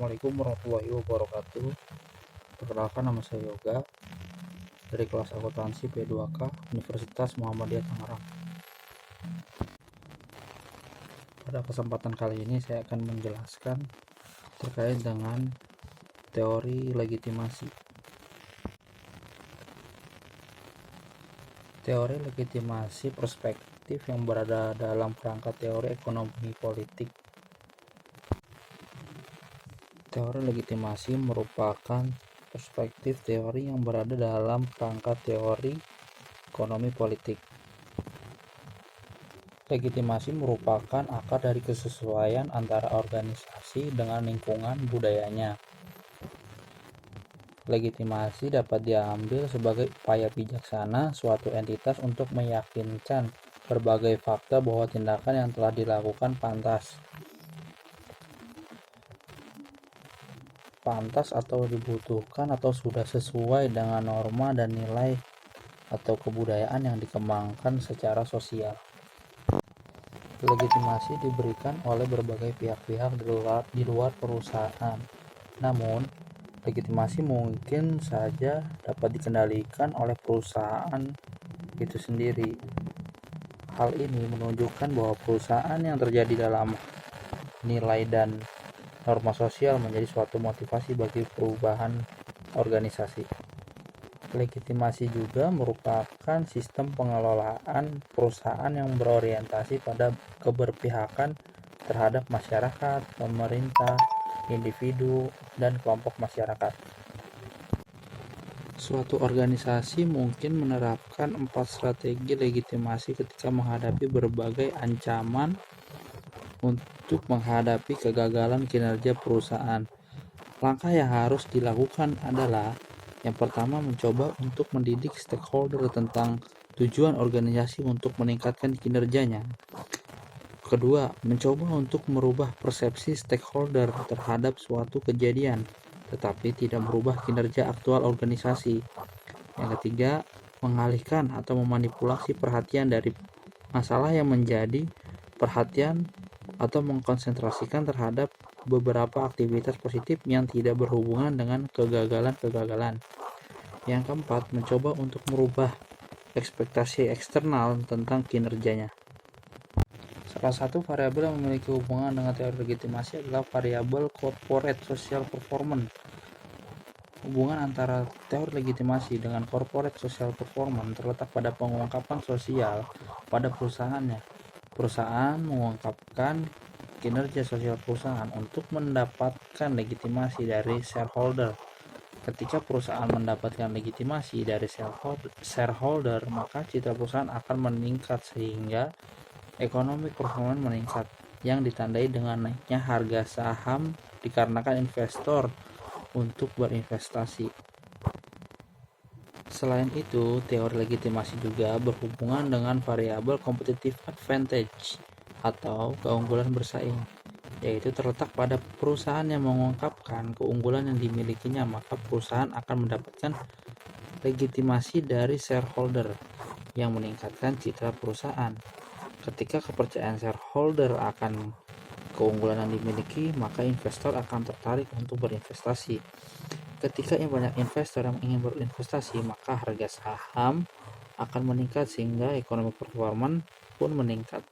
Assalamualaikum warahmatullahi wabarakatuh. Perkenalkan, nama saya Yoga dari kelas akuntansi P2K Universitas Muhammadiyah Tangerang. Pada kesempatan kali ini saya akan menjelaskan terkait dengan teori legitimasi. Teori legitimasi perspektif yang berada dalam kerangka teori ekonomi politik. Teori legitimasi merupakan perspektif teori yang berada dalam kerangka teori ekonomi politik. Legitimasi merupakan akar dari kesesuaian antara organisasi dengan lingkungan budayanya. Legitimasi dapat diambil sebagai upaya bijaksana suatu entitas untuk meyakinkan berbagai fakta bahwa tindakan yang telah dilakukan pantas atau dibutuhkan atau sudah sesuai dengan norma dan nilai atau kebudayaan yang dikembangkan secara sosial. Legitimasi diberikan oleh berbagai pihak-pihak di luar perusahaan. Namun, legitimasi mungkin saja dapat dikendalikan oleh perusahaan itu sendiri. Hal ini menunjukkan bahwa perusahaan yang terjadi dalam nilai dan norma sosial menjadi suatu motivasi bagi perubahan organisasi. Legitimasi juga merupakan sistem pengelolaan perusahaan yang berorientasi pada keberpihakan terhadap masyarakat, pemerintah, individu, dan kelompok masyarakat. Suatu organisasi mungkin menerapkan 4 strategi legitimasi ketika menghadapi berbagai ancaman untuk menghadapi kegagalan kinerja perusahaan. Langkah yang harus dilakukan adalah yang pertama, mencoba untuk mendidik stakeholder tentang tujuan organisasi untuk meningkatkan kinerjanya. Kedua, mencoba untuk merubah persepsi stakeholder terhadap suatu kejadian, tetapi tidak merubah kinerja aktual organisasi. Yang ketiga, mengalihkan atau memanipulasi perhatian dari masalah yang menjadi perhatian atau mengkonsentrasikan terhadap beberapa aktivitas positif yang tidak berhubungan dengan kegagalan-kegagalan. Yang keempat, mencoba untuk merubah ekspektasi eksternal tentang kinerjanya. Salah satu variabel yang memiliki hubungan dengan teori legitimasi adalah variabel corporate social performance. Hubungan antara teori legitimasi dengan corporate social performance terletak pada pengungkapan sosial pada perusahaannya. Perusahaan mengungkapkan kinerja sosial perusahaan untuk mendapatkan legitimasi dari shareholder. Ketika perusahaan mendapatkan legitimasi dari shareholder, maka citra perusahaan akan meningkat sehingga economic performance meningkat, yang ditandai dengan naiknya harga saham dikarenakan investor untuk berinvestasi. Selain itu, teori legitimasi juga berhubungan dengan variabel competitive advantage atau keunggulan bersaing, yaitu terletak pada perusahaan yang mengungkapkan keunggulan yang dimilikinya, maka perusahaan akan mendapatkan legitimasi dari shareholder yang meningkatkan citra perusahaan. Ketika kepercayaan shareholder akan keunggulan yang dimiliki, maka investor akan tertarik untuk berinvestasi. Ketika banyak investor yang ingin berinvestasi, maka harga saham akan meningkat sehingga ekonomi performance pun meningkat.